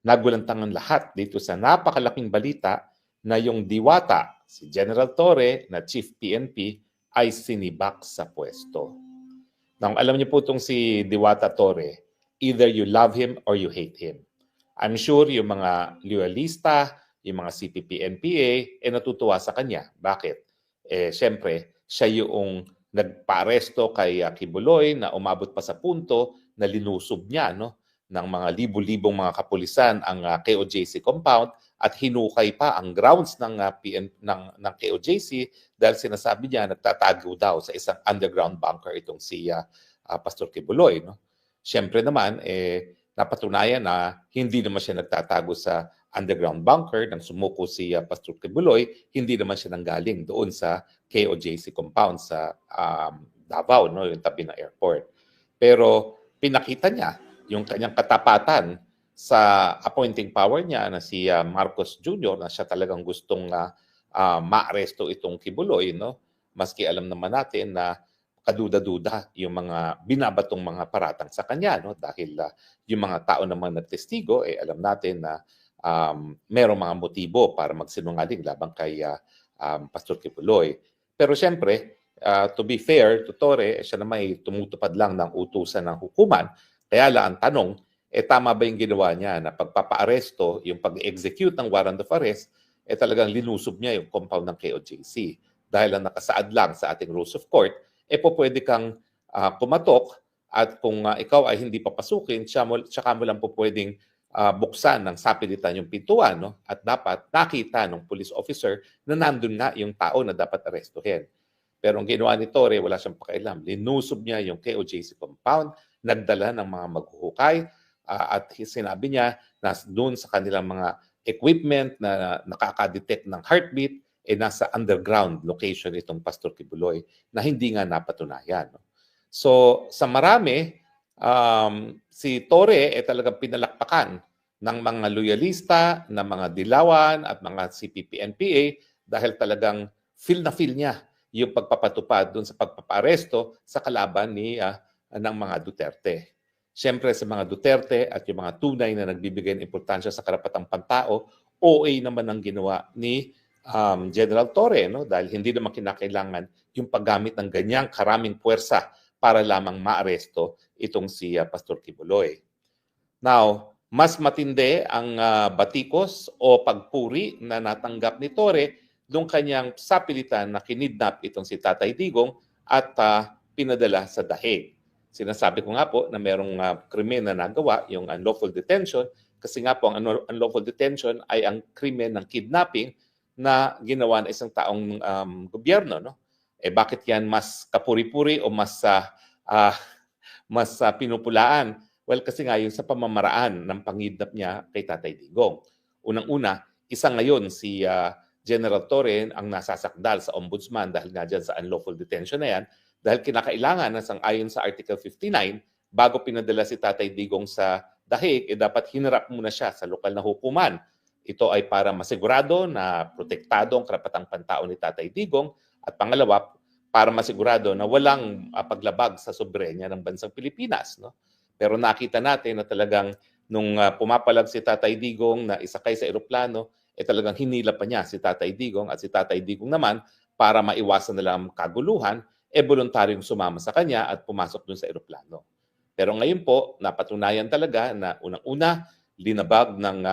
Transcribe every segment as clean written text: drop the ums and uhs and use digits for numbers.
Nagulantang ang lahat dito sa napakalaking balita na yung diwata, si General Torre na Chief PNP, ay sinibak sa pwesto. Now, alam niyo po itong si Diwata Torre, either you love him or you hate him. I'm sure yung mga loyalista, yung mga CPP-NPA, natutuwa sa kanya. Bakit? Siyempre, siya yung nagpa-aresto kay Kibuloy na umabot pa sa punto na linusob niya ng mga libo-libong mga kapulisan ang KOJC compound at hinukay pa ang grounds ng KOJC dahil sinasabi niya nagtatago daw sa isang underground bunker itong si Pastor Kibuloy. Siyempre naman, napatunayan na hindi naman siya nagtatago sa underground bunker nang sumuko si Pastor Kibuloy, hindi naman siya nanggaling doon sa KOJC compound sa Davao, yung tabi ng airport. Pero pinakita niya yung kanyang katapatan sa appointing power niya na si Marcos Jr. na siya talagang gustong maaresto itong Kibuloy, maski alam naman natin na kaduda-duda yung mga binabatong mga paratang sa kanya, dahil yung mga tao naman nagtestigo, alam natin na merong mga motibo para magsinungaling laban kay Pastor Kibuloy. Pero siyempre, to be fair to Torre, siya naman ay tumutupad lang ng utusan ng hukuman. Kaya lang ang tanong, tama ba yung ginawa niya na pagpapa-aresto, yung pag-execute ng warrant of arrest, talagang linusob niya yung compound ng KOJC. Dahil ang nakasaad lang sa ating rules of court, pwede kang kumatok at kung ikaw ay hindi papasukin, tsaka mo lang po pwedeng buksan ng sapilitan yung pintuan, at dapat nakita ng police officer na nandun nga yung tao na dapat arestuhin. Pero ang ginawa ni Torre, wala siyang pakialam. Linusob niya yung KOJC compound, nagdala ng mga maghuhukay, at sinabi niya na doon sa kanilang mga equipment na nakaka-detect ng heartbeat, nasa underground location itong Pastor Kibuloy na hindi nga napatunayan. So sa marami, si Torre talagang pinalakpakan ng mga loyalista, ng mga dilawan at mga CPP-NPA dahil talagang feel niya yung pagpapatupad doon sa pagpaparesto sa kalaban ng mga Duterte. Siyempre sa mga Duterte at yung mga tunay na nagbibigay ng importansya sa karapatang pantao, OA naman ang ginawa ni General Torre, dahil hindi naman kinakailangan yung paggamit ng ganyang karaming puwersa para lamang maaresto itong si Pastor Kibuloy. Now, mas matindi ang batikos o pagpuri na natanggap ni Torre nung kanyang sapilitan na kinidnap itong si Tatay Digong at pinadala sa Dahig. Sinasabi ko nga po na merong krimen na nagawa, yung unlawful detention, kasi nga po ang unlawful detention ay ang krimen ng kidnapping na ginawa ng isang taong gobyerno. Bakit yan mas kapuri-puri o mas pinupulaan? Well, kasi nga yun sa pamamaraan ng pangidnap niya kay Tatay Digong. Unang-una, isa ngayon si General Torre ang nasasakdal sa ombudsman dahil nga dyan sa unlawful detention na yan, dahil kinakailangan na sang-ayon sa Article 59, bago pinadala si Tatay Digong sa Dahig, dapat hinarap muna siya sa lokal na hukuman. Ito ay para masigurado na protektado ang karapatang pantao ni Tatay Digong at pangalawa, para masigurado na walang paglabag sa soberenya ng bansang Pilipinas. Pero nakita natin na talagang nung pumapalag si Tatay Digong na isakay sa eroplano, talagang hinila pa niya si Tatay Digong at si Tatay Digong naman para maiwasan na lang kaguluhan, voluntaryong sumama sa kanya at pumasok dun sa eroplano. Pero ngayon po, napatunayan talaga na unang-una, linabag ng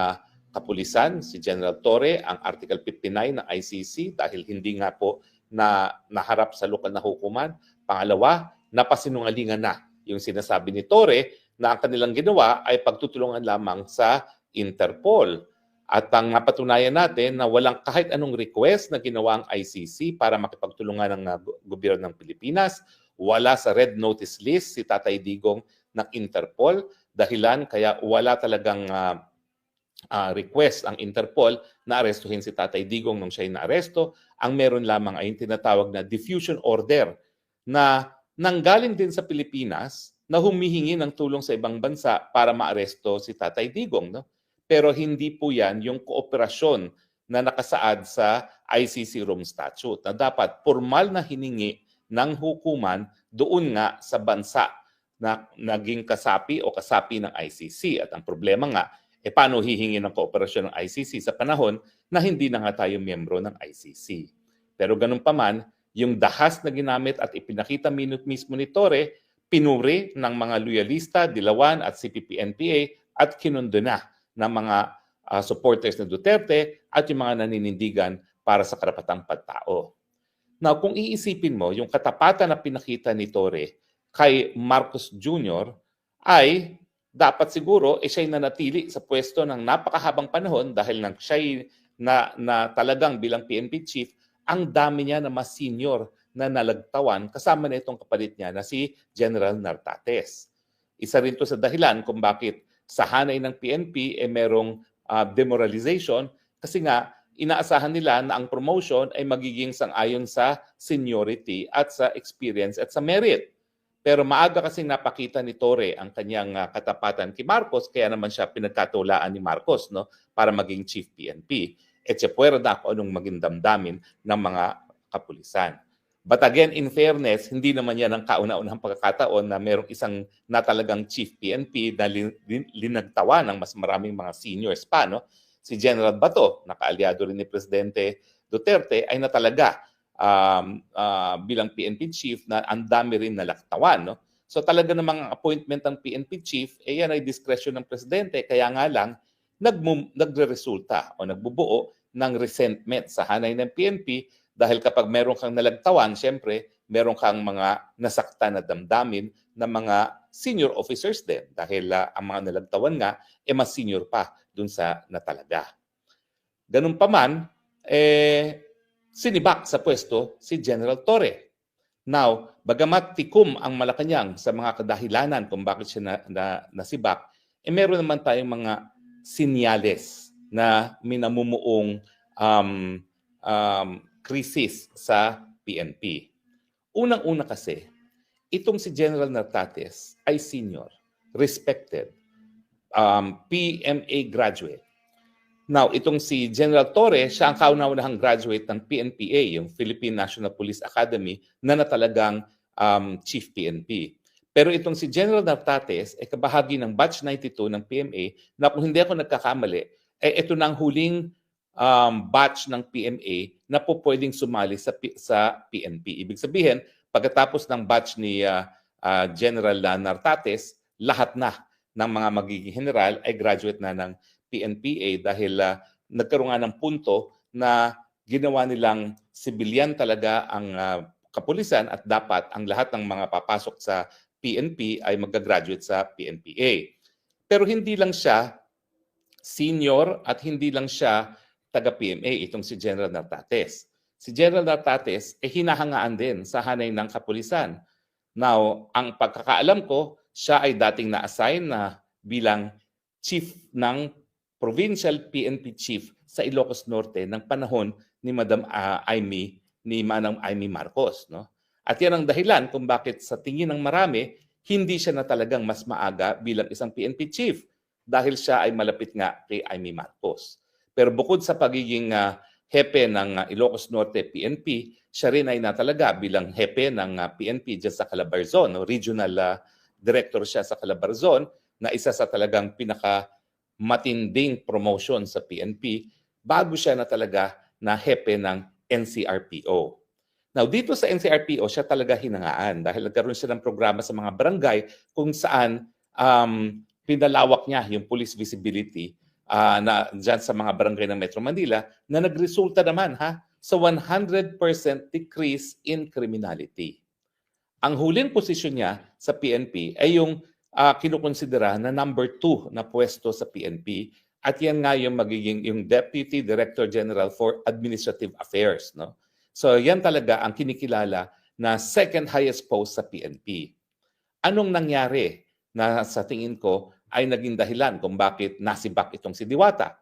kapulisan si General Torre ang Article 59 ng ICC dahil hindi nga po na naharap sa lokal na hukuman. Pangalawa, napasinungalingan na yung sinasabi ni Torre na ang kanilang ginawa ay pagtutulungan lamang sa Interpol. At ang napatunayan natin na walang kahit anong request na ginawa ang ICC para makipagtulungan ng gobyerno ng Pilipinas. Wala sa red notice list si Tatay Digong ng Interpol. Dahilan kaya wala talagang request ang Interpol na arestuhin si Tatay Digong nung siya naaresto. Ang meron lamang ay yung tinatawag na diffusion order na nanggaling din sa Pilipinas na humihingi ng tulong sa ibang bansa para maaresto si Tatay Digong. Pero hindi po yan yung kooperasyon na nakasaad sa ICC Rome Statute na dapat formal na hiningi ng hukuman doon nga sa bansa na naging kasapi o kasapi ng ICC. At ang problema nga, paano hihingi ng kooperasyon ng ICC sa panahon na hindi na nga tayo miyembro ng ICC? Pero ganun pa man, yung dahas na ginamit at ipinakita mismo ni Torre, pinuri ng mga loyalista, Dilawan at CPP-NPA at kinundo na ng mga supporters ng Duterte at yung mga naninindigan para sa karapatang pagtao. Now, kung iisipin mo, yung katapatan na pinakita ni Torre kay Marcos Jr. ay dapat siguro siya'y nanatili sa pwesto ng napakahabang panahon dahil siya'y na talagang bilang PNP chief, ang dami niya na mas senior na nalagtawan kasama na itong kapalit niya na si General Nartates. Isa rin to sa dahilan kung bakit sa hanay ng PNP merong demoralization kasi nga inaasahan nila na ang promotion ay magiging sang-ayon sa seniority at sa experience at sa merit. Pero maaga kasing napakita ni Torre ang kanyang katapatan kay Marcos, kaya naman siya pinagkatulaan ni Marcos, no, para maging chief PNP. At siya puwerda kung anong maging damdamin ng mga kapulisan. But again, in fairness, hindi naman yan ang kauna-unahang pagkakataon na mayroong isang na talagang chief PNP na linagtawa ng mas maraming mga seniors pa. No? Si General Bato, nakaalyado rin ni Presidente Duterte, ay na talaga bilang PNP chief na ang dami rin nalaktawan. No? So talaga namang appointment ng PNP chief, yan ay discretion ng Presidente. Kaya nga lang, nagre-resulta o nagbubuo ng resentment sa hanay ng PNP dahil kapag meron kang nalagtawan, siyempre, meron kang mga nasaktan na damdamin ng mga senior officers din dahil ang mga nalagtawan nga, mas senior pa dun sa natalaga. Ganun pa man, sinibak sa pwesto si General Torre. Now, bagamat tikom ang Malacanang sa mga kadahilanan kung bakit siya nasibak, meron naman tayong mga sinyales na minamumuong krisis sa PNP. Unang-una kasi, itong si General Nartates ay senior, respected, PMA graduate. Now, itong si General Torre, siya ang kauna-unahang graduate ng PNPA, yung Philippine National Police Academy, na talagang Chief PNP. Pero itong si General Nartates ay kabahagi ng Batch 92 ng PMA na kung hindi ako nagkakamali, ito na ang huling batch ng PMA na po pwedeng sumali sa PNP. Ibig sabihin, pagkatapos ng batch ni General Nartates, lahat na ng mga magiging general ay graduate na ng PNPA dahil nagkaroon nga ng punto na ginawa nilang civilian talaga ang kapulisan at dapat ang lahat ng mga papasok sa PNP ay mag-graduate sa PNPA. Pero hindi lang siya senior at hindi lang siya taga-PMA, itong si General Nartates. Si General Nartates hinahangaan din sa hanay ng kapulisan. Now, ang pagkakaalam ko, siya ay dating na-assign na bilang chief ng provincial PNP chief sa Ilocos Norte ng panahon ni Madam Manang Amy Marcos, no? At yan ang dahilan kung bakit sa tingin ng marami, hindi siya na talagang mas maaga bilang isang PNP chief dahil siya ay malapit nga kay Amy Marcos. Pero bukod sa pagiging hepe ng Ilocos Norte PNP, siya rin ay natalaga bilang hepe ng PNP dyan sa Calabarzon. No? Regional director siya sa Calabarzon na isa sa talagang pinakamatinding promotion sa PNP bago siya na talaga na hepe ng NCRPO. Now, dito sa NCRPO, siya talaga hinangaan dahil nagkaroon siya ng programa sa mga barangay kung saan pinalawak niya yung police visibility na dyan sa mga barangay ng Metro Manila na nagresulta naman sa 100% decrease in criminality. Ang huling posisyon niya sa PNP ay yung kinukonsidera na number 2 na pwesto sa PNP at yan nga yung magiging yung Deputy Director General for Administrative Affairs. No? So yan talaga ang kinikilala na second highest post sa PNP. Anong nangyari na sa tingin ko ay naging dahilan kung bakit nasibak itong si Diwata?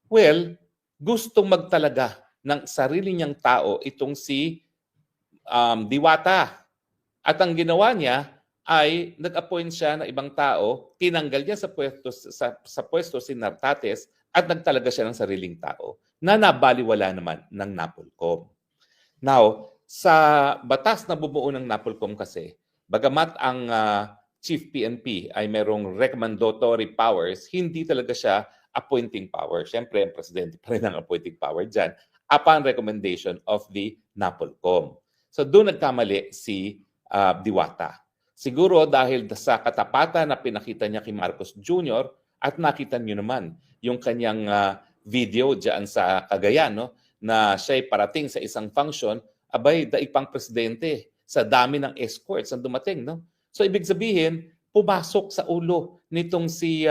Well, gustong magtalaga ng sarili niyang tao itong si Diwata. At ang ginawa niya ay nag-appoint siya ng ibang tao, tinanggal niya sa pwesto si Nartates at nagtalaga siya ng sariling tao na nabaliwala naman ng NAPOLCOM. Now, sa batas na bumuo ng NAPOLCOM kasi, bagamat ang Chief PNP ay merong recommendatory powers, hindi talaga siya appointing power. Siyempre, ang presidente pa rin ang appointing power dyan upon recommendation of the NAPOLCOM. So doon nagkamali si Diwata. Siguro dahil sa katapatan na pinakita niya kay Marcos Jr. at nakita niyo naman yung kanyang video diyan sa Cagayan, no, na siya'y parating sa isang function, abay daig pang presidente sa dami ng escorts ang dumating, no? So ibig sabihin, pumasok sa ulo nitong si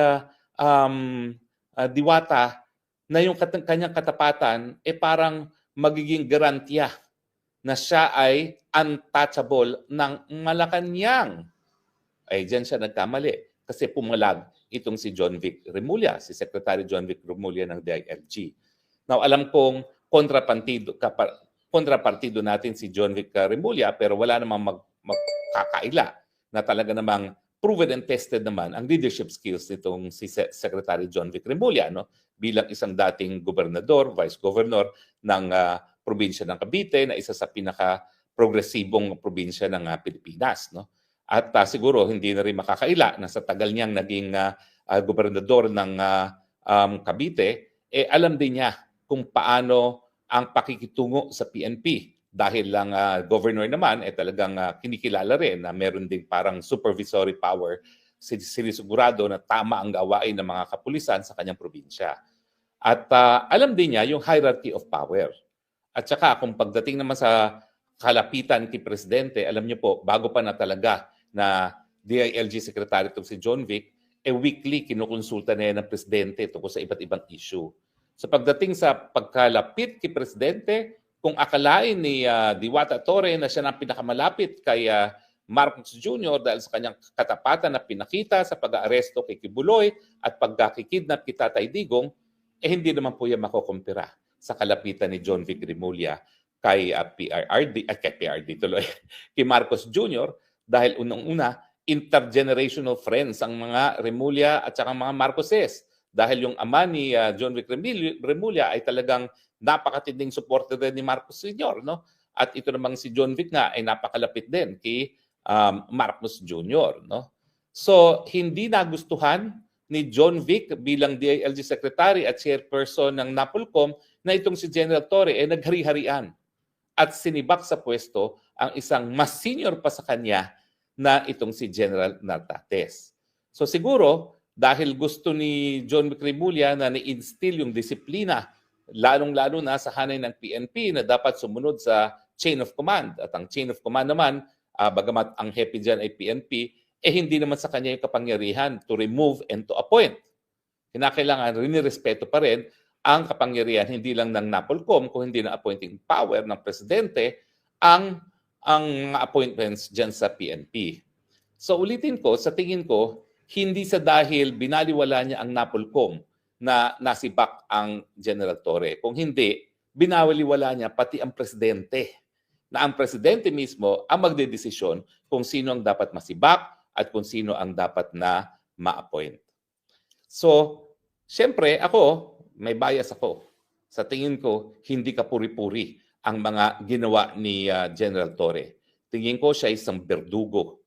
Diwata na yung kanyang katapatan parang magiging garantiya na siya ay untouchable ng Malacanang. Ay diyan siya nagkamali kasi pumalag itong si John Vic Remulla, si Secretary John Vic Remulla ng DILG. Now, alam kong kontrapartido natin si John Vic Remulla pero wala namang magkakaila na talaga namang proven and tested naman ang leadership skills nitong si Secretary John Vic Remulla, no? Bilang isang dating gobernador, vice governor ng probinsya ng Cavite na isa sa pinaka-progresibong probinsya ng Pilipinas, no? At siguro hindi na rin makakaila na sa tagal niyang naging gobernador ng Cavite, alam din niya kung paano ang pakikitungo sa PNP. Dahil lang governor naman, talagang kinikilala rin na meron ding parang supervisory power, sinisigurado na tama ang gawain ng mga kapulisan sa kanyang probinsya. At alam din niya yung hierarchy of power. At saka kung pagdating naman sa kalapitan kay Presidente, alam niyo po, bago pa na talaga na DILG Secretary itong si John Vic, weekly kinukonsulta na yan ng Presidente tungkol sa iba't ibang issue. So pagdating sa pagkalapit kay Presidente, kung akalain ni Diwata Torre na siya ang pinakamalapit kay Marcos Jr. dahil sa kanyang katapatan na pinakita sa pag-aaresto kay Kibuloy at pagkakikidnap kay Tatay Digong, hindi naman po yan makukumpira sa kalapitan ni John Vic Remulla kay kay Marcos Jr. dahil unang-una, intergenerational friends ang mga Remulla at saka mga Marcoses. Dahil yung ama ni John Vic Remulla ay talagang napakatinding supporter din ni Marcos Sr., no? At ito namang si John Vic nga ay napakalapit din kay Marcos Jr., no? So, hindi nagustuhan ni John Vic bilang DILG Secretary at chairperson ng NAPOLCOM na itong si General Torre naghari-harian at sinibak sa pwesto ang isang mas senior pa sa kanya na itong si General Nartates. So siguro, dahil gusto ni John Vic Remulla na ni-instill yung disiplina lalong-lalo na sa hanay ng PNP na dapat sumunod sa chain of command. At ang chain of command naman, bagamat ang hepe dyan ay PNP, hindi naman sa kanya yung kapangyarihan to remove and to appoint. Kinakailangan rinirespeto pa rin ang kapangyarihan hindi lang ng NAPOLCOM kung hindi ng appointing power ng presidente ang appointments dyan sa PNP. So ulitin ko, sa tingin ko, hindi sa dahil binaliwala niya ang NAPOLCOM na nasibak ang General Torre. Kung hindi, binawaliwala niya pati ang presidente. Na ang presidente mismo ang magdedesisyon kung sino ang dapat masibak at kung sino ang dapat na ma-appoint. So, siyempre ako, may bias ako. Sa tingin ko, hindi kapuri-puri ang mga ginawa ni General Torre. Tingin ko siya isang berdugo